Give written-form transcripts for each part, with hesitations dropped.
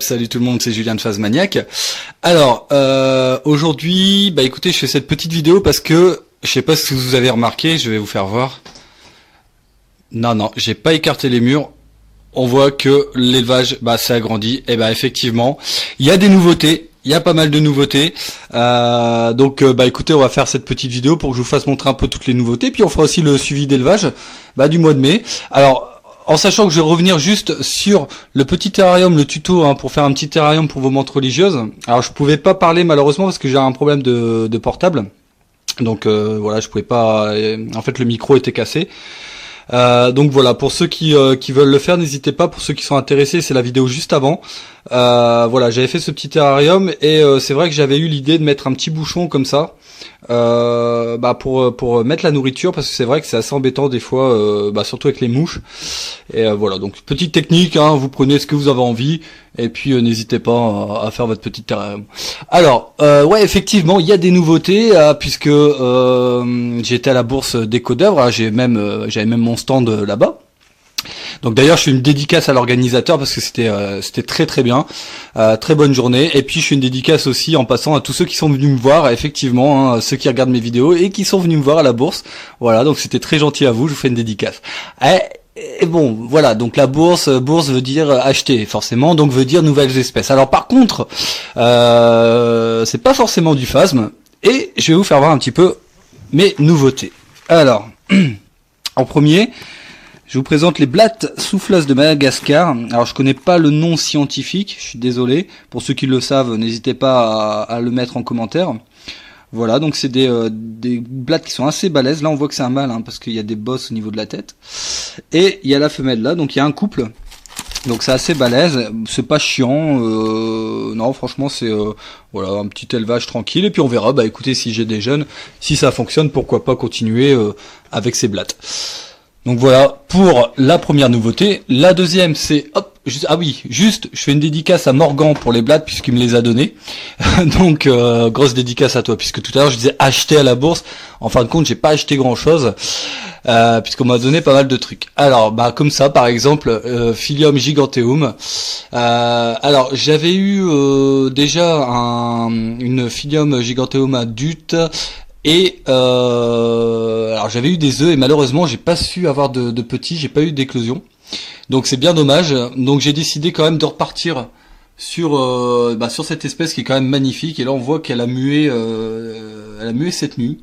Salut tout le monde, c'est Julien de Phasmaniac. Alors, aujourd'hui, bah écoutez, je fais cette petite vidéo parce que, je sais pas si vous avez remarqué, je vais vous faire voir. Non, j'ai pas écarté les murs. On voit que l'élevage, bah, s'est agrandi. Et bah, effectivement, il y a des nouveautés. Il y a pas mal de nouveautés. Donc, bah, écoutez, on va faire cette petite vidéo pour que je vous fasse montrer un peu toutes les nouveautés. Puis on fera aussi le suivi d'élevage, bah, du mois de mai. Alors, en sachant que je vais revenir juste sur le petit terrarium, le tuto, hein, pour faire un petit terrarium pour vos menthes religieuses. Alors, je pouvais pas parler malheureusement parce que j'ai un problème de portable. Donc, voilà, je pouvais pas. En fait, le micro était cassé. Donc voilà, pour ceux qui veulent le faire, n'hésitez pas. Pour ceux qui sont intéressés, c'est la vidéo juste avant. Voilà, j'avais fait ce petit terrarium et c'est vrai que j'avais eu l'idée de mettre un petit bouchon comme ça, bah pour mettre la nourriture, parce que c'est vrai que c'est assez embêtant des fois, bah surtout avec les mouches. Et voilà, donc petite technique, hein, vous prenez ce que vous avez envie et puis n'hésitez pas à faire votre petit terrarium. Alors ouais, effectivement, il y a des nouveautés puisque j'étais à la bourse d'Ecodœuvre, hein, j'avais même mon stand là-bas. Donc d'ailleurs je fais une dédicace à l'organisateur parce que c'était très très bien, très bonne journée. Et puis je fais une dédicace aussi en passant à tous ceux qui sont venus me voir, effectivement, hein, ceux qui regardent mes vidéos et qui sont venus me voir à la bourse. Voilà, donc c'était très gentil à vous, je vous fais une dédicace. Et bon, voilà, donc la bourse veut dire acheter, forcément, donc veut dire nouvelles espèces. Alors par contre, c'est pas forcément du phasme, et je vais vous faire voir un petit peu mes nouveautés. Alors, en premier, je vous présente les blattes souffleuses de Madagascar. Alors je connais pas le nom scientifique, je suis désolé. Pour ceux qui le savent, n'hésitez pas à le mettre en commentaire. Voilà, donc c'est des blattes qui sont assez balèzes. Là on voit que c'est un mâle, hein, parce qu'il y a des bosses au niveau de la tête. Et il y a la femelle là, donc il y a un couple. Donc c'est assez balèze, c'est pas chiant, non franchement c'est voilà, un petit élevage tranquille. Et puis on verra, bah écoutez, si j'ai des jeunes, si ça fonctionne, pourquoi pas continuer avec ces blattes. Donc voilà pour la première nouveauté. La deuxième c'est juste je fais une dédicace à Morgan pour les blattes puisqu'il me les a données. Donc grosse dédicace à toi, puisque tout à l'heure je disais acheter à la bourse. En fin de compte j'ai pas acheté grand chose puisqu'on m'a donné pas mal de trucs. Alors bah comme ça par exemple Phyllium giganteum. Alors j'avais eu déjà une Phyllium giganteum adulte. Et alors j'avais eu des œufs et malheureusement j'ai pas su avoir de petits, j'ai pas eu d'éclosion. Donc c'est bien dommage. Donc j'ai décidé quand même de repartir sur cette espèce qui est quand même magnifique. Et là on voit qu'elle a mué cette nuit.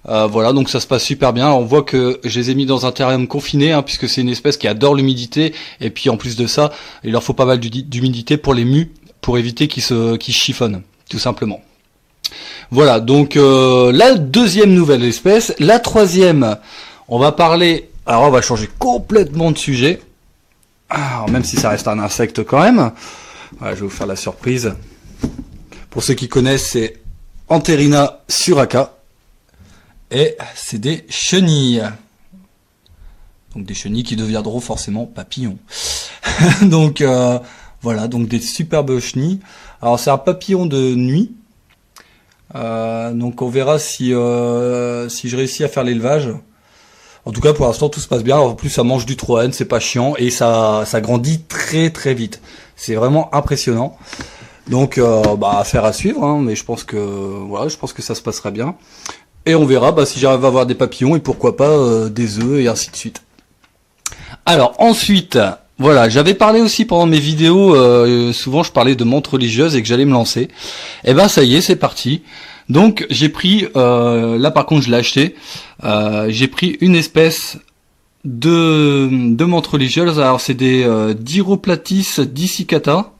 Voilà, donc ça se passe super bien. Alors, on voit que je les ai mis dans un terrarium confiné, hein, puisque c'est une espèce qui adore l'humidité. Et puis en plus de ça, il leur faut pas mal d'humidité pour les mus, pour éviter qu'ils chiffonnent, tout simplement. Voilà, donc la deuxième nouvelle espèce. La troisième, on va parler... Alors on va changer complètement de sujet. Alors, même si ça reste un insecte quand même. Voilà, je vais vous faire la surprise. Pour ceux qui connaissent, c'est Anthérina suraca. Et c'est des chenilles. Donc des chenilles qui deviendront forcément papillons. Donc voilà, donc des superbes chenilles. Alors c'est un papillon de nuit. Donc on verra si je réussis à faire l'élevage. En tout cas pour l'instant tout se passe bien. En plus ça mange du troène, c'est pas chiant et ça grandit très très vite. C'est vraiment impressionnant. Donc affaire à suivre, hein, mais je pense que ça se passera bien. Et on verra si j'arrive à avoir des papillons et pourquoi pas des œufs et ainsi de suite. Alors ensuite, voilà, j'avais parlé aussi pendant mes vidéos, souvent je parlais de menthes religieuses et que j'allais me lancer. Et ben ça y est, c'est parti. Donc j'ai pris, là par contre je l'ai acheté, j'ai pris une espèce de menthes religieuses. Alors c'est des Diroplatis dissicata.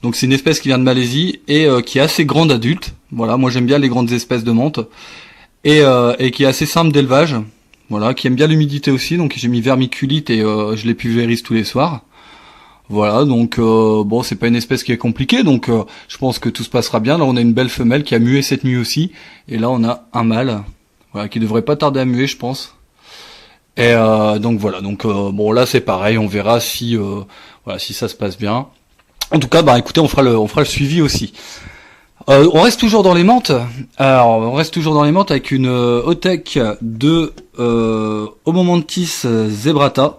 Donc c'est une espèce qui vient de Malaisie et qui est assez grande adulte. Voilà, moi j'aime bien les grandes espèces de menthes. Et qui est assez simple d'élevage. Voilà, qui aime bien l'humidité aussi, donc j'ai mis vermiculite et je les pulvérise tous les soirs. Voilà, donc bon, c'est pas une espèce qui est compliquée, donc je pense que tout se passera bien. Là, on a une belle femelle qui a mué cette nuit aussi, et là, on a un mâle, voilà, qui devrait pas tarder à muer, je pense. Et donc voilà, donc bon, là, c'est pareil, on verra si ça se passe bien. En tout cas, écoutez, on fera le suivi aussi. On reste toujours dans les menthes. Alors, on reste toujours dans les menthes avec une Otech de Homomantis zebrata.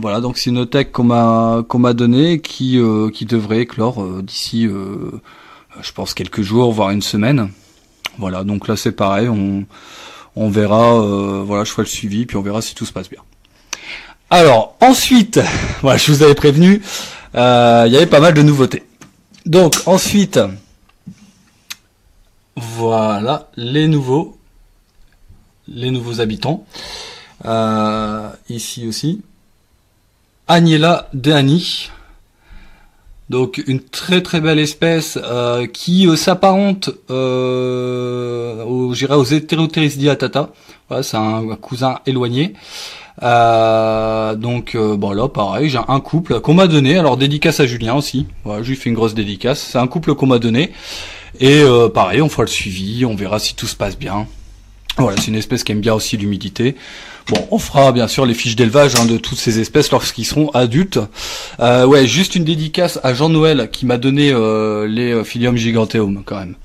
Voilà, donc c'est une tech qu'on m'a donnée qui devrait éclore d'ici, je pense quelques jours, voire une semaine. Voilà, donc là c'est pareil, on verra, voilà, je ferai le suivi, puis on verra si tout se passe bien. Alors ensuite, voilà, je vous avais prévenu, il y avait pas mal de nouveautés. Donc ensuite, voilà les nouveaux habitants. Ici aussi, Agnella deani. Donc une très très belle espèce qui s'apparente aux Heteroteris dilatata. Voilà, c'est un cousin éloigné. Donc bon là pareil, j'ai un couple qu'on m'a donné. Alors dédicace à Julien aussi. Voilà, je lui fais une grosse dédicace. C'est un couple qu'on m'a donné. Et pareil, on fera le suivi, on verra si tout se passe bien. Voilà, c'est une espèce qui aime bien aussi l'humidité. Bon, on fera bien sûr les fiches d'élevage de toutes ces espèces lorsqu'ils seront adultes. Ouais, juste une dédicace à Jean-Noël qui m'a donné les Philium giganteum quand même.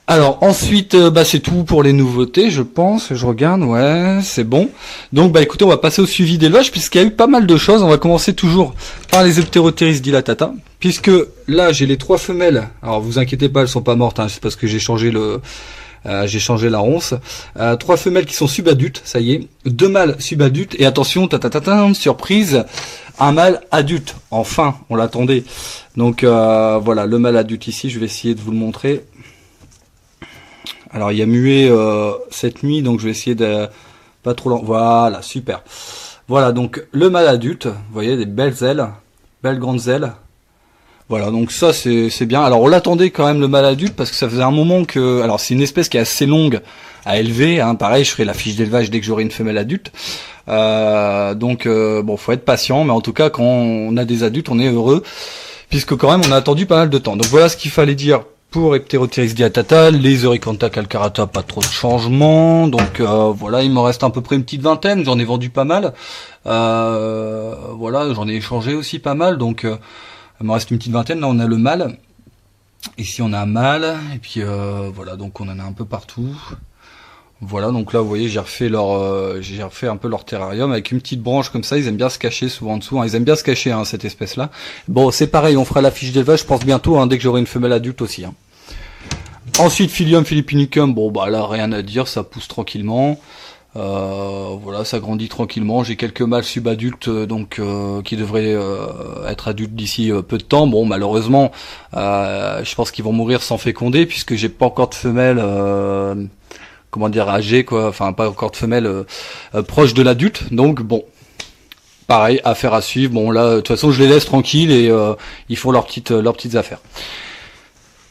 Alors ensuite, c'est tout pour les nouveautés, je pense. Je regarde, ouais, c'est bon. Donc écoutez, on va passer au suivi d'élevage puisqu'il y a eu pas mal de choses. On va commencer toujours par les Euteroteris dilatata, puisque là j'ai les 3 femelles. Alors vous inquiétez pas, elles sont pas mortes, hein, c'est parce que j'ai changé la ronce. 3 femelles qui sont subadultes, ça y est. 2 mâles subadultes. Et attention, surprise, un mâle adulte. Enfin, on l'attendait. Donc voilà, le mâle adulte ici, je vais essayer de vous le montrer. Alors il y a mué cette nuit, donc je vais essayer de pas trop lent. Voilà, super. Voilà, donc le mâle adulte, vous voyez, des belles ailes, belles grandes ailes. Voilà, donc ça c'est bien. Alors on l'attendait quand même le mâle adulte parce que ça faisait un moment que... Alors c'est une espèce qui est assez longue à élever, hein. Pareil, je ferai la fiche d'élevage dès que j'aurai une femelle adulte. Donc bon, faut être patient, mais en tout cas quand on a des adultes, on est heureux, puisque quand même on a attendu pas mal de temps. Donc voilà ce qu'il fallait dire pour Euteroteris dilatata. Les Eurycantha calcarata, pas trop de changements. Donc voilà, il me reste à peu près une petite vingtaine, j'en ai vendu pas mal. Voilà, j'en ai échangé aussi pas mal, donc... il me reste une petite vingtaine. Là on a le mâle, ici on a un mâle, et puis voilà, donc on en a un peu partout. Voilà, donc là vous voyez, j'ai refait un peu leur terrarium avec une petite branche comme ça. Ils aiment bien se cacher souvent en dessous, hein. Ils aiment bien se cacher, hein, cette espèce là. Bon, c'est pareil, on fera la fiche d'élevage je pense bientôt, hein, dès que j'aurai une femelle adulte aussi, hein. Ensuite Philium philippinicum, bon là rien à dire, ça pousse tranquillement. Voilà, ça grandit tranquillement. J'ai quelques mâles subadultes donc qui devraient être adultes d'ici peu de temps. Bon, malheureusement, je pense qu'ils vont mourir sans féconder puisque j'ai pas encore de femelle, comment dire, âgée quoi. Enfin, pas encore de femelle proche de l'adulte. Donc bon, pareil, affaire à suivre. Bon là, de toute façon, je les laisse tranquilles et ils font leurs petites affaires.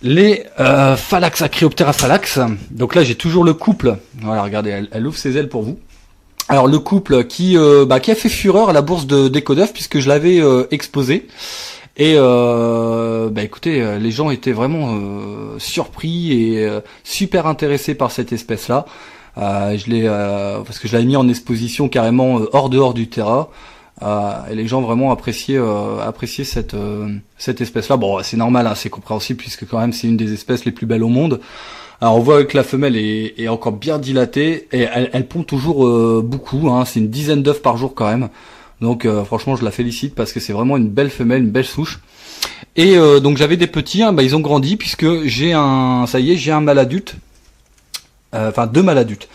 Les Phalax, Acreoptera Phalax. Donc là j'ai toujours le couple. Voilà, regardez, elle ouvre ses ailes pour vous. Alors le couple qui a fait fureur à la bourse d'Ecodef puisque je l'avais exposé. Et écoutez, les gens étaient vraiment surpris et super intéressés par cette espèce-là. Parce que je l'avais mis en exposition carrément dehors du terrain. Et les gens vraiment appréciaient cette espèce-là. Bon, c'est normal, hein, c'est compréhensible puisque quand même c'est une des espèces les plus belles au monde. Alors on voit que la femelle est encore bien dilatée et elle pond toujours beaucoup, hein, c'est une dizaine d'œufs par jour quand même. Donc franchement je la félicite parce que c'est vraiment une belle femelle, une belle souche. Et donc j'avais des petits, hein, ils ont grandi puisque j'ai un mâle adulte, enfin 2 mâles adultes.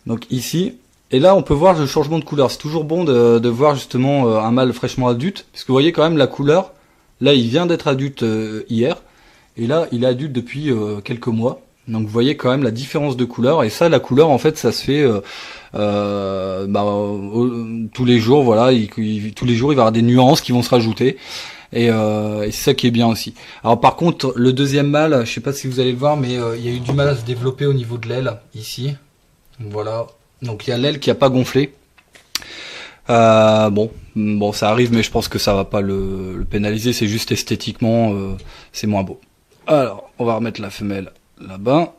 Donc ici. Et là, on peut voir le changement de couleur. C'est toujours bon de voir justement un mâle fraîchement adulte, parce que vous voyez quand même la couleur. Là, il vient d'être adulte hier, et là, il est adulte depuis quelques mois. Donc, vous voyez quand même la différence de couleur. Et ça, la couleur, en fait, ça se fait tous les jours. Voilà, tous les jours, il va y avoir des nuances qui vont se rajouter. Et c'est ça qui est bien aussi. Alors, par contre, le deuxième mâle, je sais pas si vous allez le voir, mais il y a eu du mal à se développer au niveau de l'aile ici. Voilà. Donc il y a l'aile qui a pas gonflé. Bon, ça arrive, mais je pense que ça va pas le pénaliser. C'est juste esthétiquement, c'est moins beau. Alors, on va remettre la femelle là-bas.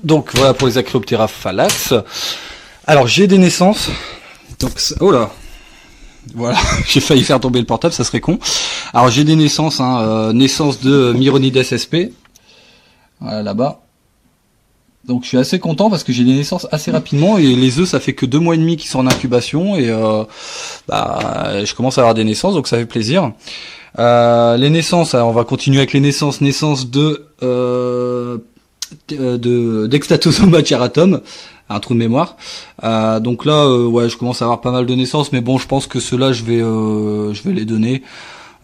Donc voilà pour les Acreoptera Phalax. Alors j'ai des naissances. Donc oh là, voilà, j'ai failli faire tomber le portable, ça serait con. Alors j'ai des naissances, hein, naissance de Myronides sp. Voilà là-bas. Donc je suis assez content parce que j'ai des naissances assez rapidement et les œufs ça fait que 2 mois et demi qu'ils sont en incubation et je commence à avoir des naissances donc ça fait plaisir. Les naissances, alors on va continuer avec les naissances. Naissance d'Extatosoma charatum, un trou de mémoire. Donc là, ouais, je commence à avoir pas mal de naissances, mais bon, je pense que ceux-là, je vais les donner.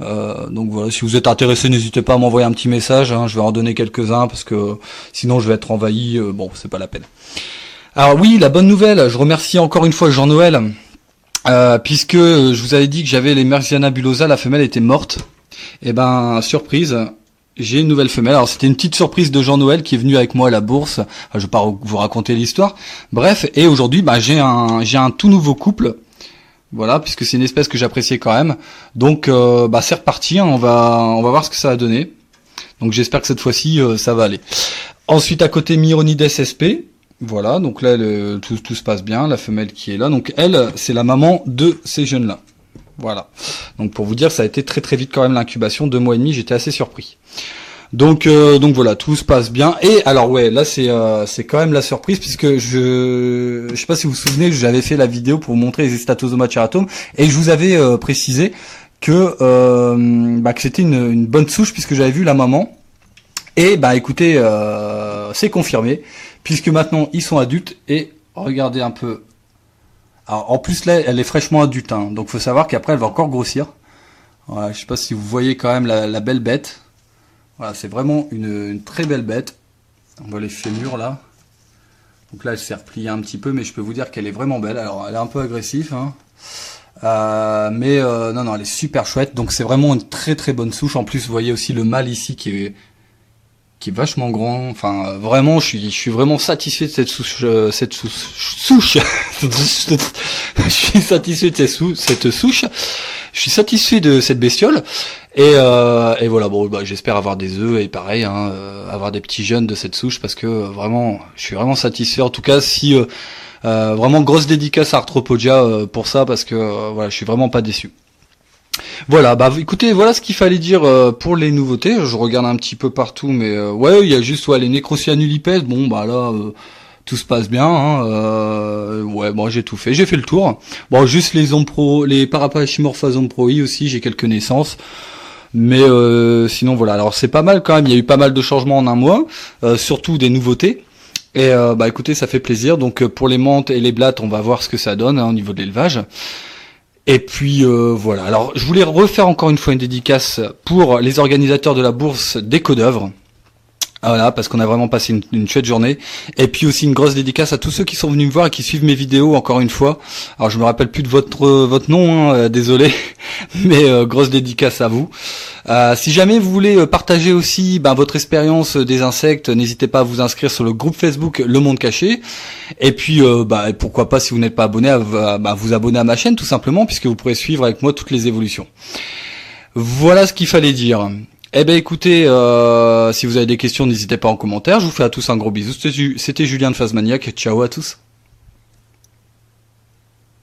Donc voilà, si vous êtes intéressé, n'hésitez pas à m'envoyer un petit message. Hein, je vais en donner quelques-uns parce que sinon je vais être envahi. Bon, c'est pas la peine. Alors oui, la bonne nouvelle. Je remercie encore une fois Jean-Noël. Puisque je vous avais dit que j'avais les Mersiana bullosa, la femelle était morte. Et ben, surprise, j'ai une nouvelle femelle. Alors c'était une petite surprise de Jean-Noël qui est venu avec moi à la bourse. Enfin, je vais pas vous raconter l'histoire. Bref, et aujourd'hui, j'ai un tout nouveau couple. Voilà, puisque c'est une espèce que j'appréciais quand même. Donc, c'est reparti. Hein, on va voir ce que ça va donner. Donc j'espère que cette fois-ci, ça va aller. Ensuite, à côté, Myronides SP. Voilà, donc là, tout se passe bien, la femelle qui est là. Donc elle, c'est la maman de ces jeunes-là. Voilà. Donc pour vous dire, ça a été très très vite quand même l'incubation, 2 mois et demi, j'étais assez surpris. Donc voilà, tout se passe bien. Et alors ouais, là c'est quand même la surprise puisque je sais pas si vous vous souvenez, j'avais fait la vidéo pour vous montrer les Extatosoma charatum et je vous avais précisé que c'était une bonne souche puisque j'avais vu la maman. Et écoutez, c'est confirmé. Puisque maintenant ils sont adultes et regardez un peu. Alors en plus là elle est fraîchement adulte, hein, donc faut savoir qu'après elle va encore grossir. Voilà, je sais pas si vous voyez quand même la belle bête. Voilà, c'est vraiment une très belle bête. On voit les fémurs là. Donc là elle s'est repliée un petit peu, mais je peux vous dire qu'elle est vraiment belle. Alors elle est un peu agressive, hein. Non, elle est super chouette. Donc c'est vraiment une très très bonne souche. En plus vous voyez aussi le mâle ici qui est vachement grand. Enfin, vraiment, je suis vraiment satisfait de cette souche. Je suis satisfait de cette souche. Je suis satisfait de cette bestiole. Et voilà, bon, j'espère avoir des œufs et pareil, hein, avoir des petits jeunes de cette souche parce que vraiment, je suis vraiment satisfait. En tout cas, si vraiment grosse dédicace à Arthropodia pour ça parce que voilà, je suis vraiment pas déçu. Voilà, écoutez, voilà ce qu'il fallait dire pour les nouveautés. Je regarde un petit peu partout, mais ouais, il y a juste les Necrocyanulipes. Bon, là, tout se passe bien. Hein, ouais, bon, j'ai tout fait. J'ai fait le tour. Bon, juste les Parapachymorpha zomproi aussi, j'ai quelques naissances. Mais sinon, voilà. Alors, c'est pas mal quand même. Il y a eu pas mal de changements en un mois, surtout des nouveautés. Et écoutez, ça fait plaisir. Donc, pour les menthes et les blattes, on va voir ce que ça donne au niveau de l'élevage. Et puis voilà, alors je voulais refaire encore une fois une dédicace pour les organisateurs de la bourse des Codœuvres. Voilà, parce qu'on a vraiment passé une chouette journée. Et puis aussi une grosse dédicace à tous ceux qui sont venus me voir et qui suivent mes vidéos encore une fois. Alors je me rappelle plus de votre nom, hein, désolé, mais grosse dédicace à vous. Si jamais vous voulez partager aussi votre expérience des insectes, n'hésitez pas à vous inscrire sur le groupe Facebook Le Monde Caché. Et puis pourquoi pas, si vous n'êtes pas abonné, à vous abonner à ma chaîne tout simplement, puisque vous pourrez suivre avec moi toutes les évolutions. Voilà ce qu'il fallait dire. Eh ben écoutez, si vous avez des questions, n'hésitez pas en commentaire. Je vous fais à tous un gros bisou. C'était Julien de Phasmaniac. Ciao à tous.